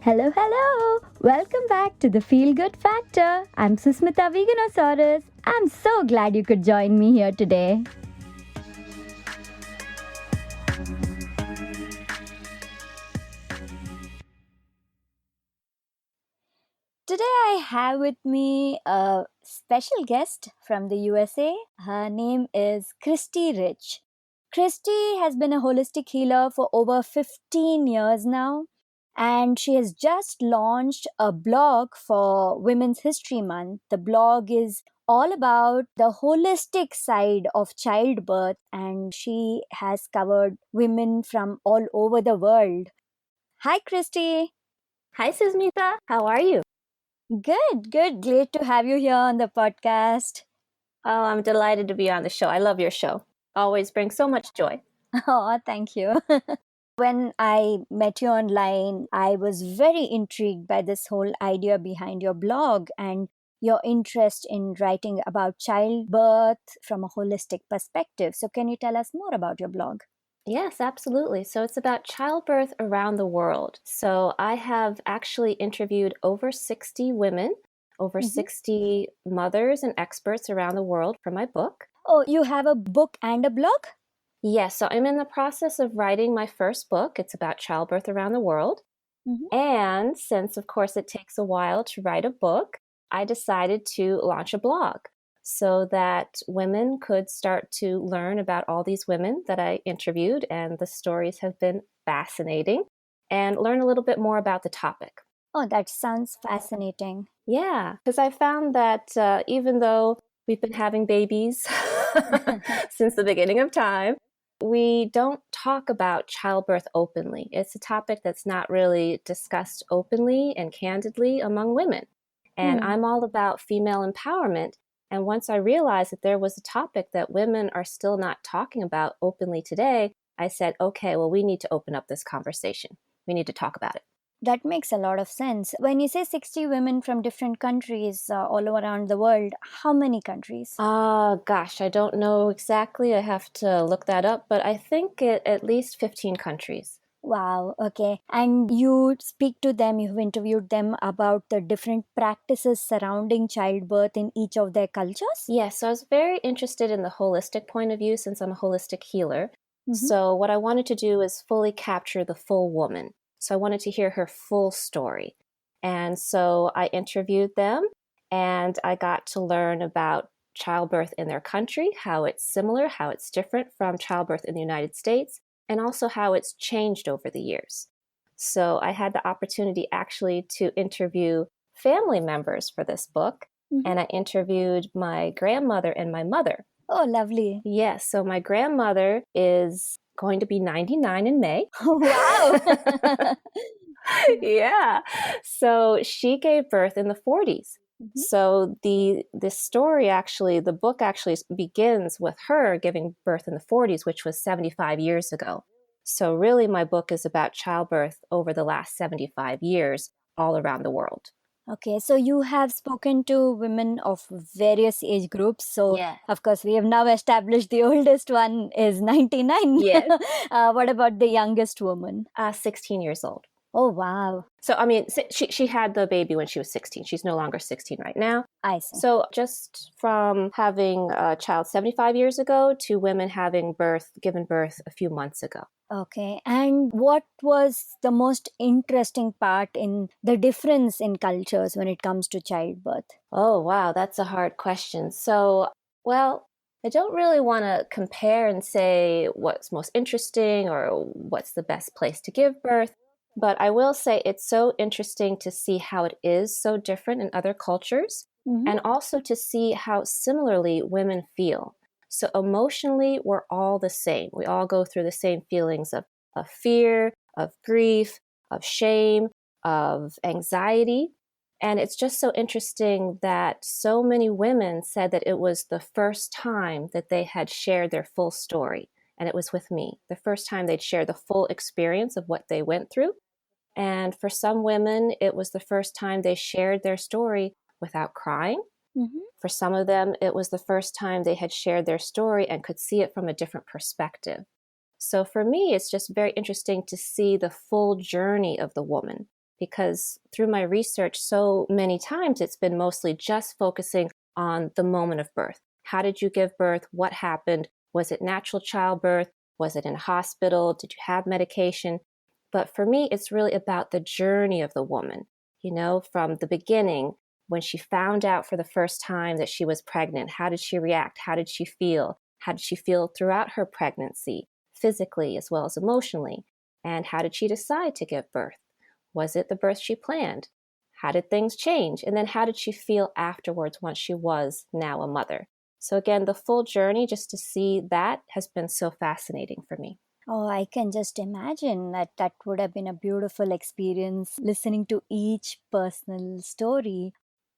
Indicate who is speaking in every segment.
Speaker 1: Hello, hello! Welcome back to the Feel Good Factor. I'm Susmita Veganosaurus. I'm so glad you could join me here today. Today I have with me a special guest from the USA. Her name is Khristee Rich. Khristee has been a holistic healer for over 15 years now, and she has just launched a blog for Women's History Month. The blog is all about the holistic side of childbirth, and she has covered women from all over the world. Hi, Khristee.
Speaker 2: Hi, Susmita. How are you?
Speaker 1: Good, good. Great to have you here on the podcast.
Speaker 2: Oh, I'm delighted to be on the show. I love your show. Always brings so much joy.
Speaker 1: Oh, thank you. When I met you online, I was very intrigued by this whole idea behind your blog and your interest in writing about childbirth from a holistic perspective. So, can you tell us more about your blog?
Speaker 2: Yes, absolutely. So it's about childbirth around the world. So I have actually interviewed over 60 women, over
Speaker 1: Mhm.
Speaker 2: 60 mothers and experts around the world for my book.
Speaker 1: Oh, you have a book and a blog?
Speaker 2: Yes, so I'm in the process of writing my first book. It's about childbirth around the world.
Speaker 1: Mhm.
Speaker 2: And since, of course, it takes a while to write a book, I decided to launch a blog so that women could start to learn about all these women that I interviewed. And the stories have been fascinating and learn a little bit more about the topic.
Speaker 1: Oh, that sounds fascinating.
Speaker 2: Yeah, because I found that even though we've been having babies since the beginning of time, we don't talk about childbirth openly. It's a topic that's not really discussed openly and candidly among women. And
Speaker 1: Hmm.
Speaker 2: I'm all about female empowerment. And once I realized that there was a topic that women are still not talking about openly today, I said, okay, well, we need to open up this conversation. We need to talk about it.
Speaker 1: That makes a lot of sense. When you say 60 women from different countries all around the world, how many countries?
Speaker 2: Gosh, I don't know exactly. I have to look that up, but I think at least 15 countries.
Speaker 1: Wow, okay. And you speak to them, you've interviewed them about the different practices surrounding childbirth in each of their cultures?
Speaker 2: Yes, so I was very interested in the holistic point of view since I'm a holistic healer.
Speaker 1: Mm-hmm.
Speaker 2: So, what I wanted to do is fully capture the full woman. So, I wanted to hear her full story. And so, I interviewed them and I got to learn about childbirth in their country, how it's similar, how it's different from childbirth in the United States, and also how it's changed over the years. So, I had the opportunity actually to interview family members for this book,
Speaker 1: Mm-hmm.
Speaker 2: and I interviewed my grandmother and my mother.
Speaker 1: Oh, lovely.
Speaker 2: Yes, so my grandmother is going to be 99 in May.
Speaker 1: Wow.
Speaker 2: Yeah. So she gave birth in the 40s.
Speaker 1: Mhm.
Speaker 2: So the story actually, the book actually begins with her giving birth in the 40s, which was 75 years ago. So really my book is about childbirth over the last 75 years all around the world.
Speaker 1: Okay, so you have spoken to women of various age groups. So,
Speaker 2: Yeah.
Speaker 1: of course, we have now established the oldest one is 99.
Speaker 2: Yes.
Speaker 1: What about the youngest woman?
Speaker 2: 16 years old.
Speaker 1: Oh, wow.
Speaker 2: So, I mean, she had the baby when she was 16. She's no longer 16 right now.
Speaker 1: I see.
Speaker 2: So, just from having a child 75 years ago to women having given birth a few months ago.
Speaker 1: Okay. And what was the most interesting part in the difference in cultures when it comes to childbirth?
Speaker 2: Oh, wow, that's a hard question. So, well, I don't really want to compare and say what's most interesting or what's the best place to give birth, but I will say it's so interesting to see how it is so different in other cultures
Speaker 1: Mm-hmm.
Speaker 2: and also to see how similarly women feel. So, emotionally, we're all the same. We all go through the same feelings of fear, of grief, of shame, of anxiety. And it's just so interesting that so many women said that it was the first time that they had shared their full story. And it was with me, the first time they'd share the full experience of what they went through. And for some women, it was the first time they shared their story without crying.
Speaker 1: Mm-hmm.
Speaker 2: For some of them, it was the first time they had shared their story and could see it from a different perspective. So for me, it's just very interesting to see the full journey of the woman. because through my research, so many times it's been mostly just focusing on the moment of birth. How did you give birth? What happened? Was it natural childbirth? Was it in a hospital? Did you have medication? But for me, it's really about the journey of the woman, from the beginning, when she found out for the first time that she was pregnant. How did she react? How did she feel? How did she feel throughout her pregnancy, physically as well as emotionally? And how did she decide to give birth? Was it the birth she planned? How did things change? And then how did she feel afterwards once she was now a mother? So again, the full journey, just to see that, has been so fascinating for me.
Speaker 1: Oh, I can just imagine that would have been a beautiful experience listening to each personal story.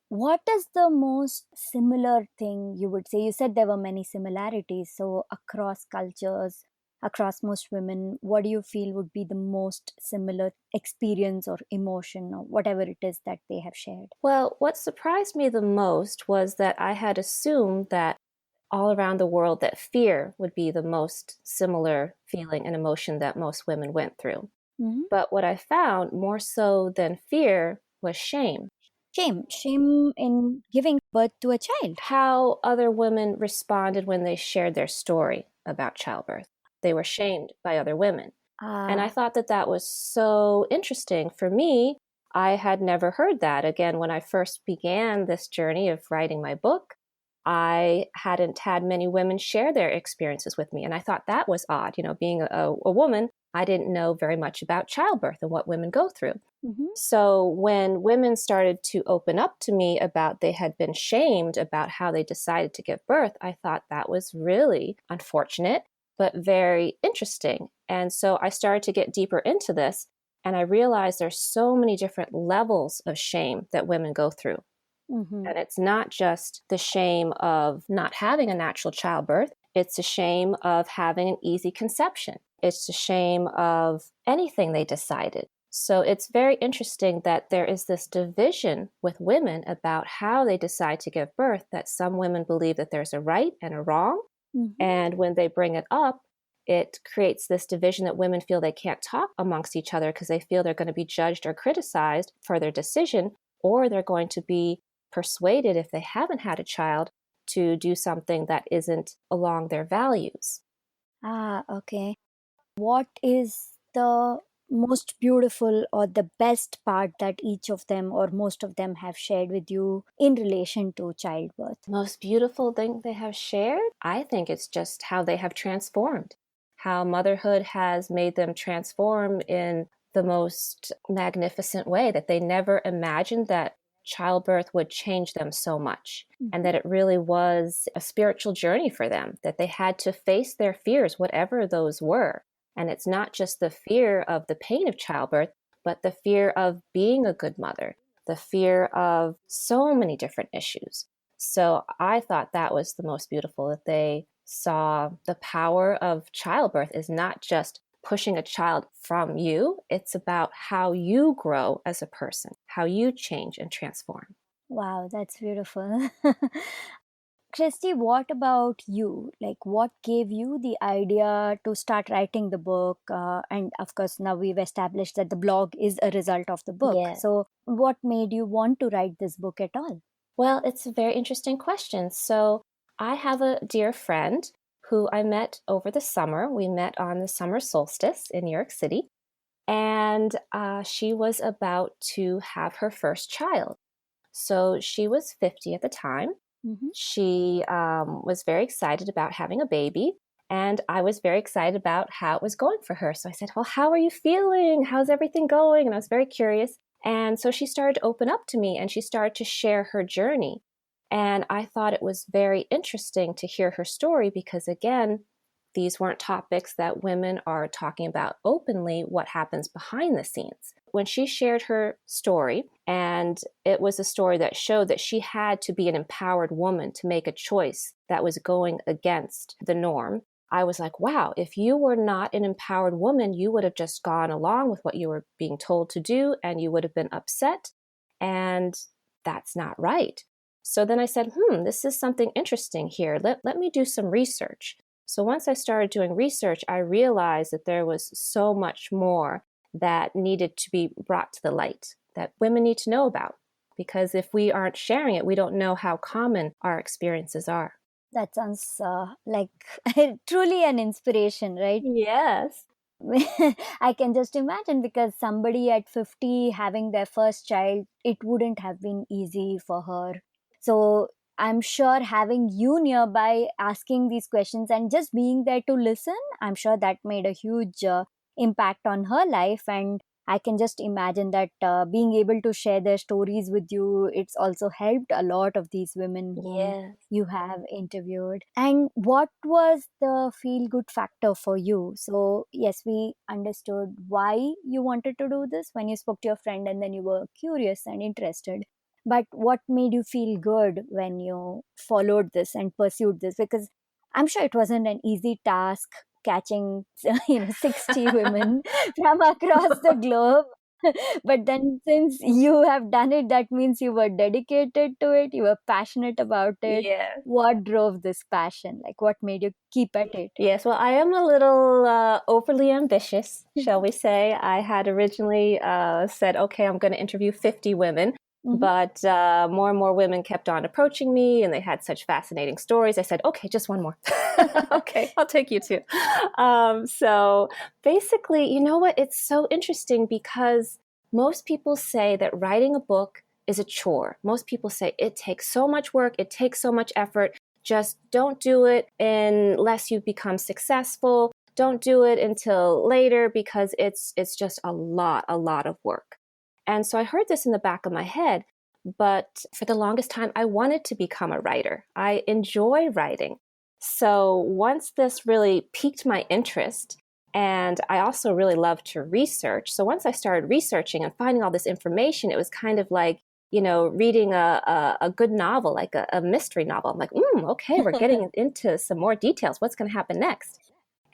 Speaker 1: What is the most similar thing you would say? You said there were many similarities. So, across cultures, across most women, what do you feel would be the most similar experience or emotion or whatever it is that they have shared?
Speaker 2: Well, what surprised me the most was that I had assumed that all around the world that fear would be the most similar feeling and emotion that most women went through.
Speaker 1: Hmm.
Speaker 2: But what I found more so than fear was shame.
Speaker 1: Shame in giving birth to a child.
Speaker 2: How other women responded when they shared their story about childbirth. They were shamed by other women. And I
Speaker 1: Ah,
Speaker 2: thought that that was so interesting. For me, I had never heard that. Again, when I first began this journey of writing my book, I hadn't had many women share their experiences with me. And I thought that was odd. Being a woman, I didn't know very much about childbirth and what women go through.
Speaker 1: mhm.
Speaker 2: So when women started to open up to me about they had been shamed about how they decided to give birth, I thought that was really unfortunate, but very interesting. And so I started to get deeper into this, and I realized there's so many different levels of shame that women go through.
Speaker 1: Mhm.
Speaker 2: And it's not just the shame of not having a natural childbirth, it's a shame of having an easy conception. It's a shame of anything they decided. So it's very interesting that there is this division with women about how they decide to give birth, that some women believe that there's a right and a wrong.
Speaker 1: Mhm.
Speaker 2: And when they bring it up, it creates this division that women feel they can't talk amongst each other because they feel they're going to be judged or criticized for their decision, or they're going to be persuaded, if they haven't had a child, to do something that isn't along their values.
Speaker 1: Ah, okay. What is the most beautiful or the best part that each of them or most of them have shared with you in relation to childbirth?
Speaker 2: Most beautiful thing they have shared, I think it's just how they have transformed, how motherhood has made them transform in the most magnificent way, that they never imagined that childbirth would change them so much, and
Speaker 1: Mhm.
Speaker 2: that it really was a spiritual journey for them, that they had to face their fears, whatever those were. And it's not just the fear of the pain of childbirth, but the fear of being a good mother, the fear of so many different issues. So I thought that was the most beautiful, that they saw the power of childbirth is not just pushing a child from you, it's about how you grow as a person, how you change and transform.
Speaker 1: Wow, that's beautiful. Christy, what about you? Like, what gave you the idea to start writing the book? And of course, now we've established that the blog is a result of the book.
Speaker 2: Yeah.
Speaker 1: So, what made you want to write this book at all?
Speaker 2: Well, it's a very interesting question. So I have a dear friend who I met over the summer. We met on the summer solstice in New York City, and she was about to have her first child. So she was 50 at the time.
Speaker 1: Mm-hmm.
Speaker 2: She was very excited about having a baby, and I was very excited about how it was going for her. So I said, "Well, how are you feeling? How's everything going?" And I was very curious. And so she started to open up to me and she started to share her journey. And I thought it was very interesting to hear her story because, again, these weren't topics that women are talking about openly, what happens behind the scenes. When she shared her story, and it was a story that showed that she had to be an empowered woman to make a choice that was going against the norm, I was like, wow, if you were not an empowered woman, you would have just gone along with what you were being told to do and you would have been upset. And that's not right. So then I said, this is something interesting here. Let me do some research. So once I started doing research, I realized that there was so much more that needed to be brought to the light, that women need to know about. Because if we aren't sharing it, we don't know how common our experiences are.
Speaker 1: That sounds like truly an inspiration, right?
Speaker 2: Yes.
Speaker 1: I can just imagine, because somebody at 50 having their first child, it wouldn't have been easy for her. So I'm sure having you nearby asking these questions and just being there to listen, I'm sure that made a huge impact on her life. And I can just imagine that being able to share their stories with you, it's also helped a lot of these women whom
Speaker 2: Yes.
Speaker 1: you have interviewed. And what was the feel good factor for you? So yes, we understood why you wanted to do this when you spoke to your friend, and then you were curious and interested. But what made you feel good when you followed this and pursued this? Because I'm sure it wasn't an easy task catching 60 women from across the globe. But then, since you have done it, that means you were dedicated to it, you were passionate about it.
Speaker 2: Yes.
Speaker 1: What drove this passion? Like, what made you keep at it?
Speaker 2: Yes, well, I am a little overly ambitious, shall we say. I had originally said, okay, I'm going to interview 50 women,
Speaker 1: Mhm.
Speaker 2: but more and more women kept on approaching me and they had such fascinating stories. I said, okay, just one more. Okay, I'll take you too. So basically, you know what? It's so interesting because most people say that writing a book is a chore. Most people say it takes so much work, it takes so much effort. Just don't do it unless you become successful. Don't do it until later because it's just a lot of work. And so I heard this in the back of my head, but for the longest time I wanted to become a writer. I enjoy writing. So once this really piqued my interest, and I also really love to research. So once I started researching and finding all this information, it was kind of like, reading a good novel, like a mystery novel. I'm like, okay, we're getting into some more details. What's going to happen next?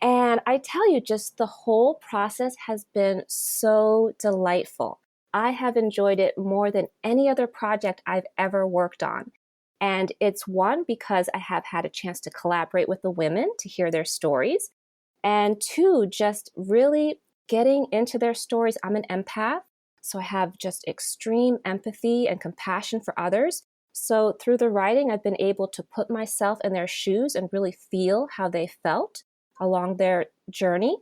Speaker 2: And I tell you, just the whole process has been so delightful. I have enjoyed it more than any other project I've ever worked on. And it's one, because I have had a chance to collaborate with the women to hear their stories. And two, just really getting into their stories. I'm an empath, so I have just extreme empathy and compassion for others. So through the writing, I've been able to put myself in their shoes and really feel how they felt along their journey.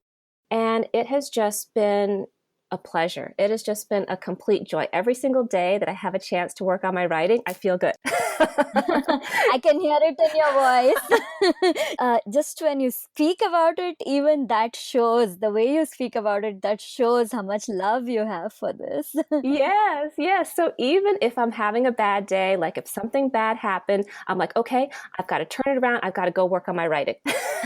Speaker 2: And it has just been a pleasure. It has just been a complete joy. Every single day that I have a chance to work on my writing, I feel good.
Speaker 1: I can hear it in your voice. Just when you speak about it, even that shows, the way you speak about it, that shows how much love you have for this.
Speaker 2: Yes, yes. So even if I'm having a bad day, like if something bad happened, I'm like, okay, I've got to turn it around. I've got to go work on my writing.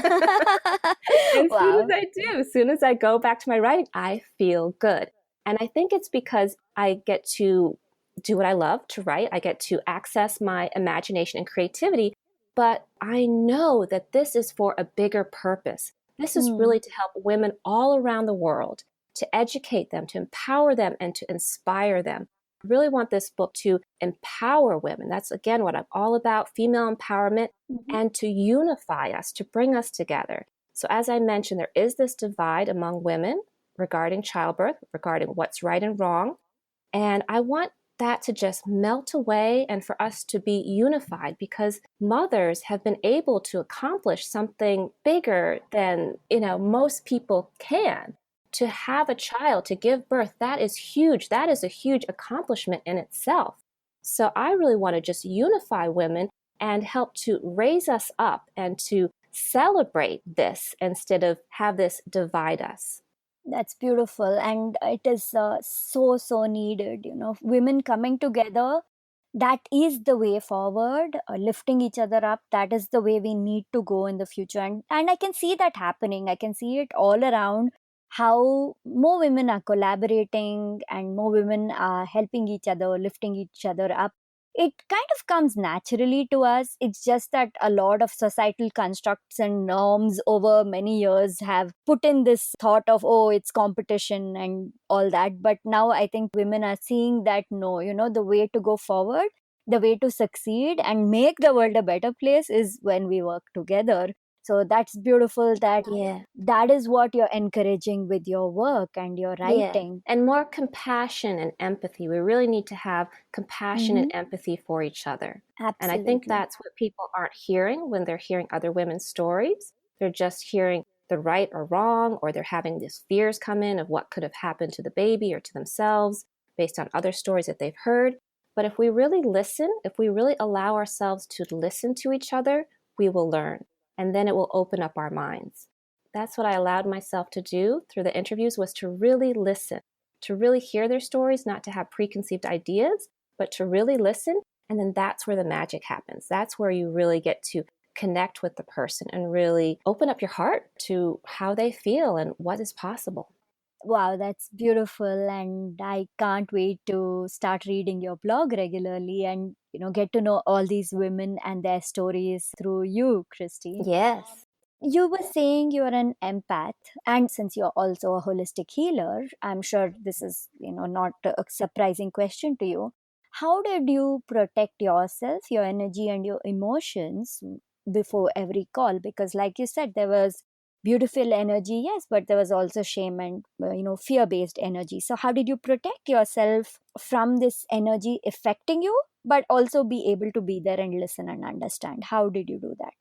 Speaker 2: And as soon as
Speaker 1: Wow.
Speaker 2: I do, as soon as I go back to my writing, I feel good. And I think it's because I get to do what I love to write. I get to access my imagination and creativity, but I know that this is for a bigger purpose. This is
Speaker 1: Hmm.
Speaker 2: really to help women all around the world, to educate them, to empower them, and to inspire them. I really want this book to empower women. That's again what I'm all about, female empowerment,
Speaker 1: Mhm.
Speaker 2: and to unify us, to bring us together. So, as I mentioned, there is this divide among women regarding childbirth, regarding what's right and wrong. And I want that to just melt away and for us to be unified, because mothers have been able to accomplish something bigger than, most people can. To have a child, to give birth, that is huge. That is a huge accomplishment in itself. So I really want to just unify women and help to raise us up and to celebrate this instead of have this divide us.
Speaker 1: That's beautiful. And it is so needed. Women coming together, that is the way forward, lifting each other up. That is the way we need to go in the future. And I can see that happening. I can see it all around, how more women are collaborating and more women are helping each other, lifting each other up. It kind of comes naturally to us. It's just that a lot of societal constructs and norms over many years have put in this thought of, oh, it's competition and all that. But now I think women are seeing that no, the way to go forward, the way to succeed and make the world a better place is when we work together. So that's beautiful that
Speaker 2: Yeah.
Speaker 1: that is what you're encouraging with your work and your
Speaker 2: Yeah.
Speaker 1: writing.
Speaker 2: And more compassion and empathy. We really need to have compassion and
Speaker 1: Mm-hmm.
Speaker 2: empathy for each other. And I think
Speaker 1: Absolutely.
Speaker 2: that's what people aren't hearing when they're hearing other women's stories. They're just hearing the right or wrong, or they're having these fears come in of what could have happened to the baby or to themselves based on other stories that they've heard. But if we really listen, if we really allow ourselves to listen to each other, we will learn. And then it will open up our minds. That's what I allowed myself to do through the interviews, was to really listen, to really hear their stories, not to have preconceived ideas, but to really listen. And then that's where the magic happens. That's where you really get to connect with the person and really open up your heart to how they feel and what is possible.
Speaker 1: Wow, that's beautiful. And I can't wait to start reading your blog regularly and, get to know all these women and their stories through you, Khristee.
Speaker 2: Yes.
Speaker 1: You were saying you're an empath, and since you're also a holistic healer, I'm sure this is, not a surprising question to you. How did you protect yourself, your energy, and your emotions before every call? Because, like you said, there was beautiful energy, yes, but there was also shame and, fear based energy. So, how did you protect yourself from this energy affecting you, but also be able to be there and listen and understand? How did you do that?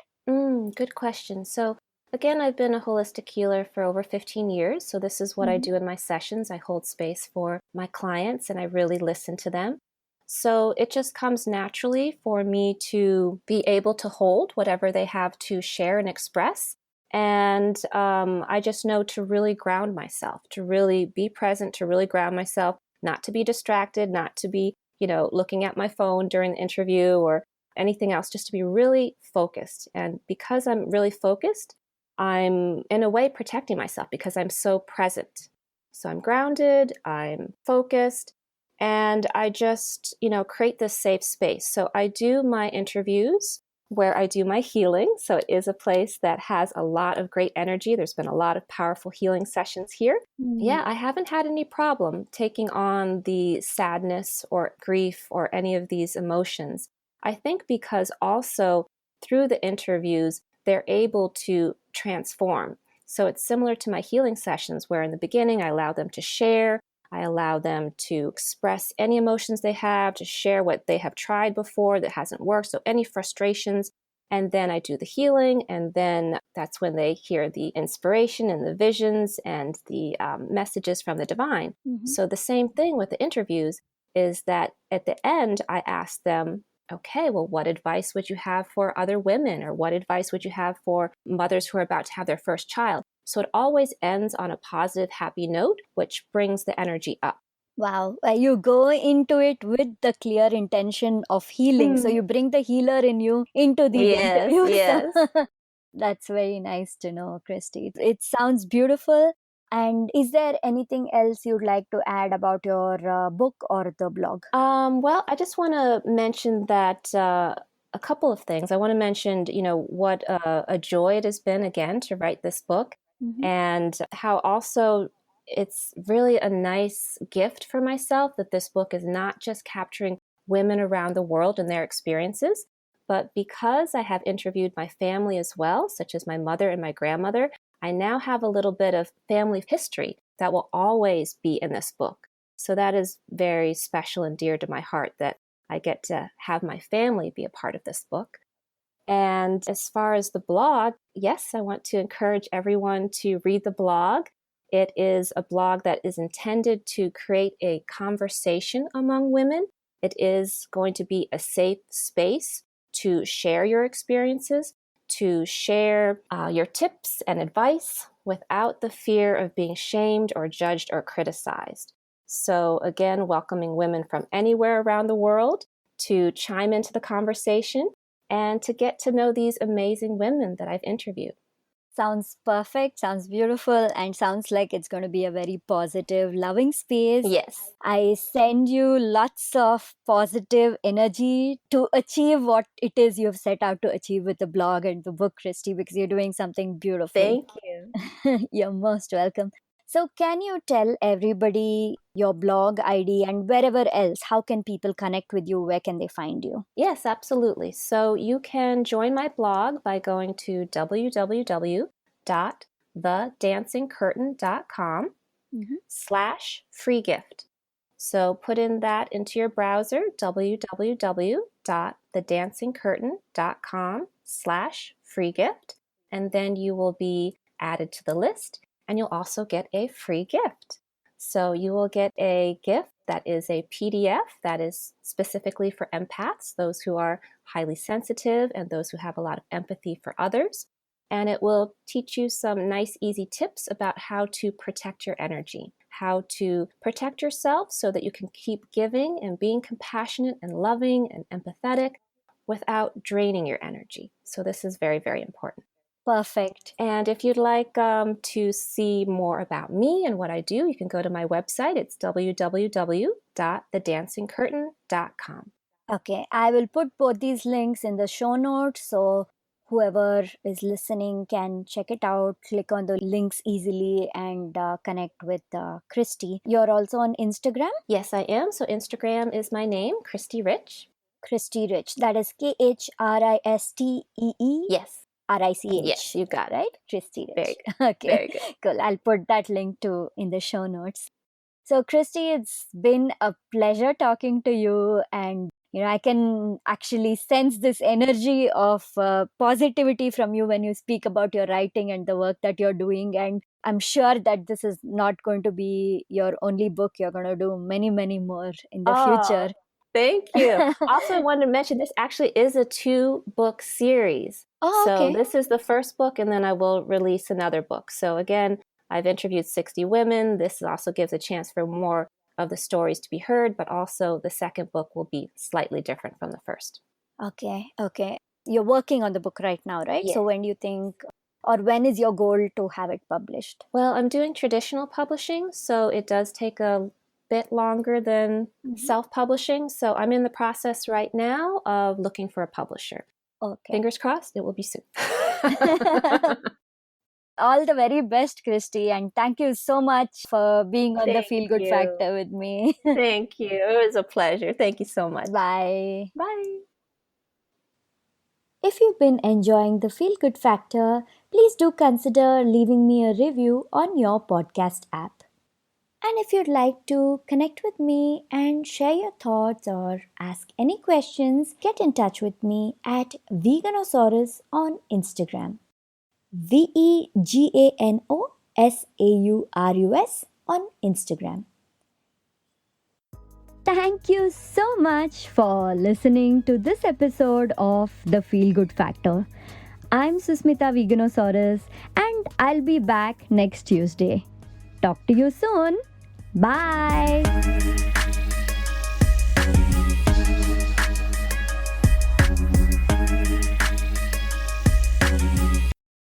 Speaker 2: Good question. So, again, I've been a holistic healer for over 15 years. So, this is what I
Speaker 1: Mm-hmm.
Speaker 2: do in my sessions. I hold space for my clients and I really listen to them. So, it just comes naturally for me to be able to hold whatever they have to share and express. And I just know to really ground myself, to really be present, to really ground myself, not to be distracted, not to be, looking at my phone during the interview or anything else, just to be really focused. And because I'm really focused, I'm in a way protecting myself because I'm so present. So I'm grounded, I'm focused, and I just, create this safe space. So I do my interviews where I do my healing. So it is a place that has a lot of great energy. There's been a lot of powerful healing sessions here. Yeah, I haven't had any problem taking on the sadness or grief or any of these emotions. I think because also through the interviews, they're able to transform. So it's similar to my healing sessions, where in the beginning, I allow them to share. I allow them to express any emotions they have, to share what they have tried before that hasn't worked. So any frustrations. And then I do the healing. And then that's when they hear the inspiration and the visions and the messages from the divine.
Speaker 1: Mm-hmm.
Speaker 2: So the same thing with the interviews is that at the end, I ask them, okay, well, what advice would you have for other women? Or what advice would you have for mothers who are about to have their first child? So it always ends on a positive, happy note, which brings the energy up.
Speaker 1: Wow, you go into it with the clear intention of healing. So
Speaker 2: Mm.
Speaker 1: you bring the healer in you into these
Speaker 2: Yes,
Speaker 1: interviews.
Speaker 2: yes.
Speaker 1: That's very nice to know, Khristee. It sounds beautiful. And is there anything else you'd like to add about your book or the blog?
Speaker 2: Well, I just want to mention that a couple of things. I want to mention, what a joy it has been again to write this book,
Speaker 1: Mm-hmm.
Speaker 2: and how also it's really a nice gift for myself that this book is not just capturing women around the world and their experiences, but because I have interviewed my family as well, such as my mother and my grandmother, I now have a little bit of family history that will always be in this book. So that is very special and dear to my heart that I get to have my family be a part of this book. And as far as the blog, yes, I want to encourage everyone to read the blog. It is a blog that is intended to create a conversation among women. It is going to be a safe space to share your experiences, to share your tips and advice without the fear of being shamed or judged or criticized. So, again, welcoming women from anywhere around the world to chime into the conversation and to get to know these amazing women that I've interviewed.
Speaker 1: Sounds perfect, sounds beautiful, and sounds like it's going to be a very positive, loving space.
Speaker 2: Yes.
Speaker 1: I send you lots of positive energy to achieve what it is you've set out to achieve with the blog and the book, Khristee, because you're doing something beautiful.
Speaker 2: Thank you.
Speaker 1: You're most welcome. So, can you tell everybody your blog ID and wherever else? How can people connect with you? Where can they find you?
Speaker 2: Yes, absolutely. So you can join my blog by going to www.thedancingcurtain.com /free gift. So put in that into your browser, www.thedancingcurtain.com /free gift, and then you will be added to the list, and you'll also get a free gift. So you will get a gift that is a PDF that is specifically for empaths, those who are highly sensitive and those who have a lot of empathy for others. And it will teach you some nice, easy tips about how to protect your energy, how to protect yourself so that you can keep giving and being compassionate and loving and empathetic without draining your energy. So this is very, very important.
Speaker 1: Perfect.
Speaker 2: And if you'd like to see more about me and what I do, you can go to my website. It's www.thedancingcurtain.com.
Speaker 1: Okay, I will put both these links in the show notes so whoever is listening can check it out, click on the links easily, and connect with Khristee. You're also on Instagram?
Speaker 2: Yes, I am. So Instagram is my name, Khristee Rich.
Speaker 1: Khristee Rich. That is KHRISTEE?
Speaker 2: Yes.
Speaker 1: RICH.
Speaker 2: Yes, you got it.
Speaker 1: Right? Khristee Rich.
Speaker 2: Very good.
Speaker 1: Okay,
Speaker 2: Very good.
Speaker 1: cool. I'll put that link too in the show notes. So, Khristee, it's been a pleasure talking to you, and I can actually sense this energy of positivity from you when you speak about your writing and the work that you're doing. And I'm sure that this is not going to be your only book. You're going to do many, many more in the future.
Speaker 2: Thank you. Also, I wanted to mention this actually is a 2-book series.
Speaker 1: Okay.
Speaker 2: So this is the first book, and then I will release another book. So again, I've interviewed 60 women. This also gives a chance for more of the stories to be heard, but also the second book will be slightly different from the first.
Speaker 1: Okay. You're working on the book right now, right?
Speaker 2: Yeah.
Speaker 1: So when do you think, or when is your goal to have it published?
Speaker 2: Well, I'm doing traditional publishing, so it does take a bit longer than self-publishing. So I'm in the process right now of looking for a publisher.
Speaker 1: Okay.
Speaker 2: Fingers crossed, it will be soon.
Speaker 1: All the very best, Khristee, and thank you so much for being on the Feel Good Factor with me.
Speaker 2: Thank you. It was a pleasure. Thank you so much.
Speaker 1: Bye.
Speaker 2: Bye.
Speaker 1: If you've been enjoying the Feel Good Factor, please do consider leaving me a review on your podcast app. And if you'd like to connect with me and share your thoughts or ask any questions, get in touch with me at Veganosaurus on Instagram. VEGANOSAURUS on Instagram. Thank you so much for listening to this episode of The Feel Good Factor. I'm Susmita Veganosaurus, and I'll be back next Tuesday. Talk to you soon. Bye.